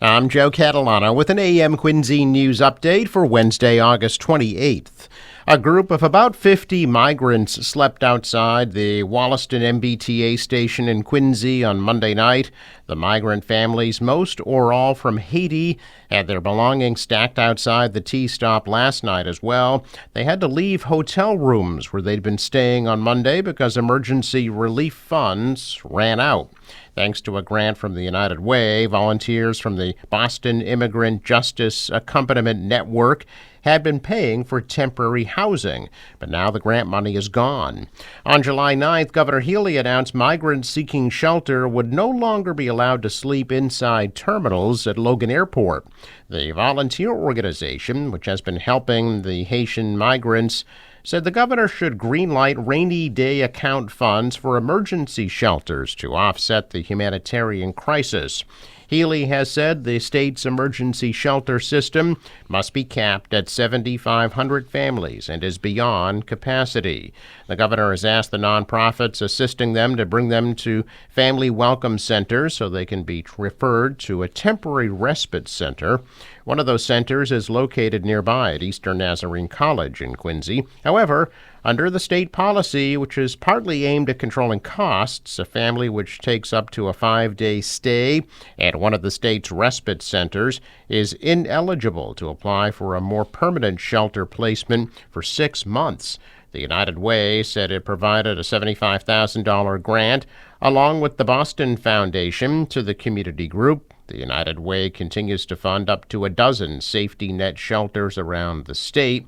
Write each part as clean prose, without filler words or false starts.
I'm Joe Catalano with an AM Quincy News update for Wednesday, August 28th. A group of about 50 migrants slept outside the Wollaston MBTA station in Quincy on Monday night. The migrant families, most or all from Haiti, had their belongings stacked outside the T-stop last night as well. They had to leave hotel rooms where they'd been staying on Monday because emergency relief funds ran out. Thanks to a grant from the United Way, volunteers from the Boston Immigrant Justice Accompaniment Network had been paying for temporary housing, but now the grant money is gone. On July 9th, Governor Healy announced migrants seeking shelter would no longer be allowed to sleep inside terminals at Logan Airport. The volunteer organization, which has been helping the Haitian migrants, said the governor should greenlight rainy day account funds for emergency shelters to offset the humanitarian crisis. Healy has said the state's emergency shelter system must be capped at 7,500 families and is beyond capacity. The governor has asked the nonprofits assisting them to bring them to family welcome centers so they can be referred to a temporary respite center. One of those centers is located nearby at Eastern Nazarene College in Quincy. However, under the state policy, which is partly aimed at controlling costs, a family which takes up to a 5-day stay at one of the state's respite centers is ineligible to apply for a more permanent shelter placement for 6 months. The United Way said it provided a $75,000 grant along with the Boston Foundation to the community group. The United Way continues to fund up to a dozen safety net shelters around the state.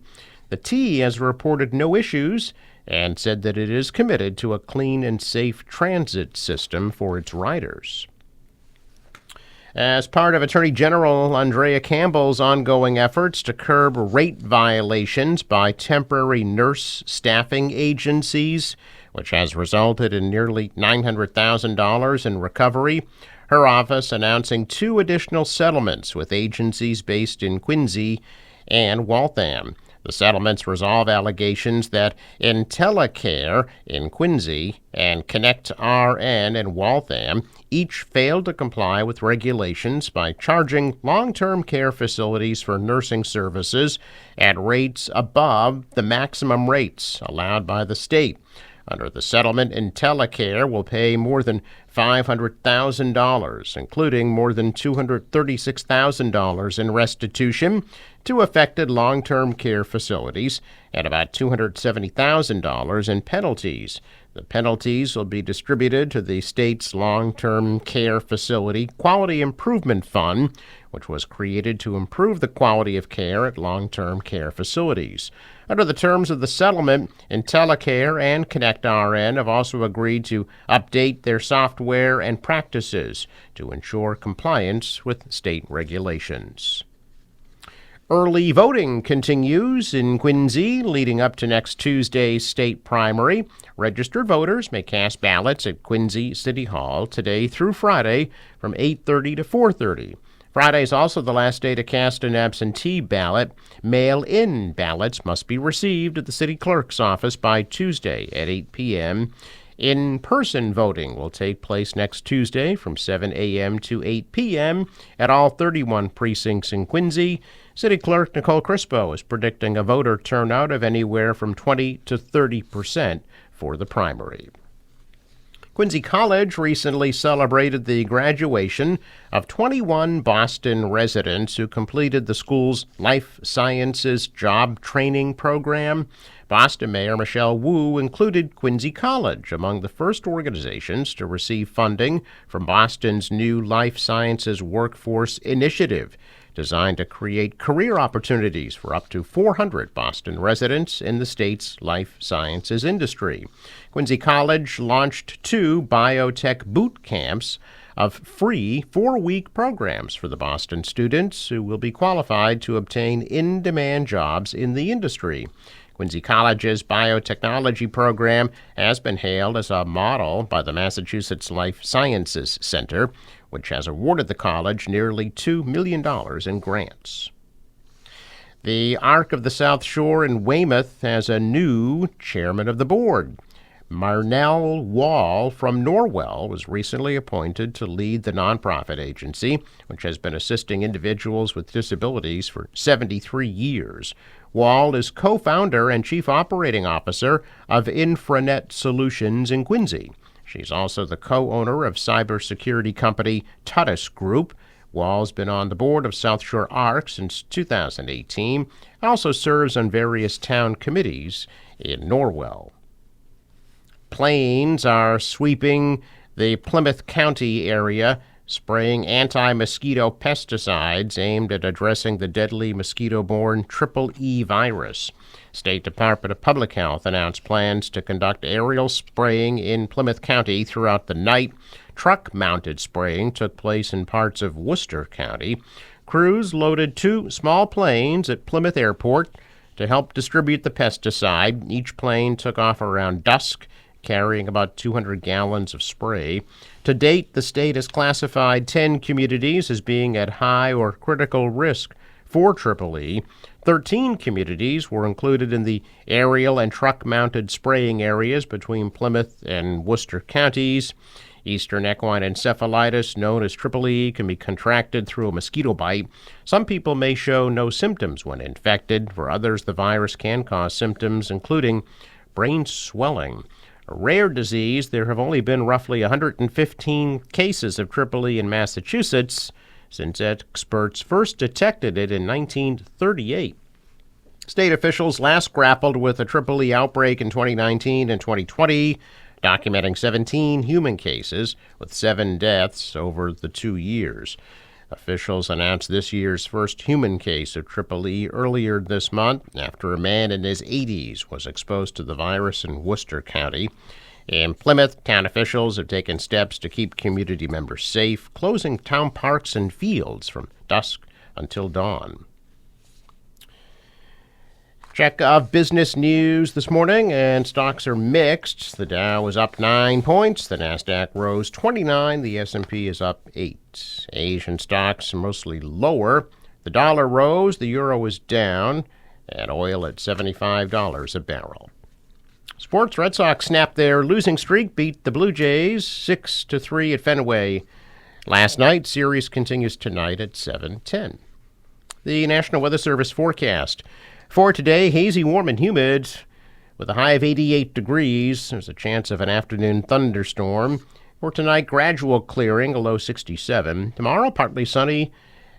The T has reported no issues and said that it is committed to a clean and safe transit system for its riders. As part of Attorney General Andrea Campbell's ongoing efforts to curb rate violations by temporary nurse staffing agencies, which has resulted in nearly $900,000 in recovery, her office announcing 2 additional settlements with agencies based in Quincy and Waltham. The settlements resolve allegations that IntelliCare in Quincy and ConnectRN in Waltham each failed to comply with regulations by charging long-term care facilities for nursing services at rates above the maximum rates allowed by the state. Under the settlement, IntelliCare will pay more than $500,000, including more than $236,000 in restitution to affected long-term care facilities and about $270,000 in penalties. The penalties will be distributed to the state's long-term care facility quality improvement fund, which was created to improve the quality of care at long-term care facilities. Under the terms of the settlement, IntelliCare and ConnectRN have also agreed to update their software and practices to ensure compliance with state regulations. Early voting continues in Quincy leading up to next Tuesday's state primary. Registered voters may cast ballots at Quincy City Hall today through Friday from 8:30 to 4:30. Friday is also the last day to cast an absentee ballot. Mail-in ballots must be received at the city clerk's office by Tuesday at 8 p.m. In-person voting will take place next Tuesday from 7 a.m. to 8 p.m. at all 31 precincts in Quincy. City Clerk Nicole Crispo is predicting a voter turnout of anywhere from 20 to 30% for the primary. Quincy College recently celebrated the graduation of 21 Boston residents who completed the school's Life Sciences Job Training Program. Boston Mayor Michelle Wu included Quincy College among the first organizations to receive funding from Boston's new Life Sciences Workforce Initiative, designed to create career opportunities for up to 400 Boston residents in the state's life sciences industry. Quincy College launched 2 biotech boot camps of free 4-week programs for the Boston students who will be qualified to obtain in-demand jobs in the industry. Quincy College's biotechnology program has been hailed as a model by the Massachusetts Life Sciences Center, which has awarded the college nearly $2 million in grants. The Arc of the South Shore in Weymouth has a new chairman of the board. Marnell Wall from Norwell was recently appointed to lead the nonprofit agency, which has been assisting individuals with disabilities for 73 years. Wall is co-founder and chief operating officer of Infranet Solutions in Quincy. She's also the co-owner of cybersecurity company Tuttis Group. Wall's been on the board of South Shore ARC since 2018 and also serves on various town committees in Norwell. Planes are sweeping the Plymouth County area, spraying anti-mosquito pesticides aimed at addressing the deadly mosquito-borne Triple E virus. State Department of Public Health announced plans to conduct aerial spraying in Plymouth County throughout the night. Truck-mounted spraying took place in parts of Worcester County. Crews loaded 2 small planes at Plymouth Airport to help distribute the pesticide. Each plane took off around dusk, carrying about 200 gallons of spray. To date, the state has classified 10 communities as being at high or critical risk for Triple E. 13 communities were included in the aerial and truck-mounted spraying areas between Plymouth and Worcester counties. Eastern equine encephalitis, known as Triple E, can be contracted through a mosquito bite. Some people may show no symptoms when infected. For others, the virus can cause symptoms, including brain swelling. A rare disease, there have only been roughly 115 cases of Triple E in Massachusetts since experts first detected it in 1938. State officials last grappled with a Triple E outbreak in 2019 and 2020, documenting 17 human cases with 7 deaths over the 2 years. Officials announced this year's first human case of Triple E earlier this month after a man in his 80s was exposed to the virus in Worcester County. In Plymouth, town officials have taken steps to keep community members safe, closing town parks and fields from dusk until dawn. Check of business news this morning, and stocks are mixed. The Dow is up 9 points. The Nasdaq rose 29. The S&P is up 8. Asian stocks are mostly lower. The dollar rose. The euro is down, and oil at $75 a barrel. Sports: Red Sox snapped their losing streak, beat the Blue Jays 6-3 at Fenway last night. Series continues tonight at 7:10. The National Weather Service forecast. For today, hazy, warm, and humid with a high of 88 degrees. There's a chance of an afternoon thunderstorm. For tonight, gradual clearing, a low 67. Tomorrow, partly sunny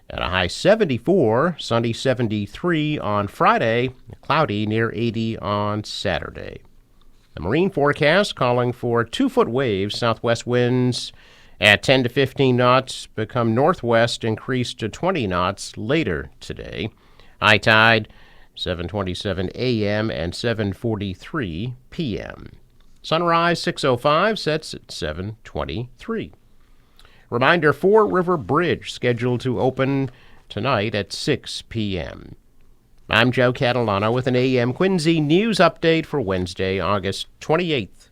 at a high 74. Sunny 73 on Friday. Cloudy near 80 on Saturday. The marine forecast calling for 2-foot waves. Southwest winds at 10 to 15 knots become northwest, increase to 20 knots later today. High tide 7:27 a.m. and 7:43 p.m. Sunrise 6:05, sets at 7:23. Reminder, Fore River Bridge scheduled to open tonight at 6 p.m. I'm Joe Catalano with an AM Quincy news update for Wednesday, August 28th.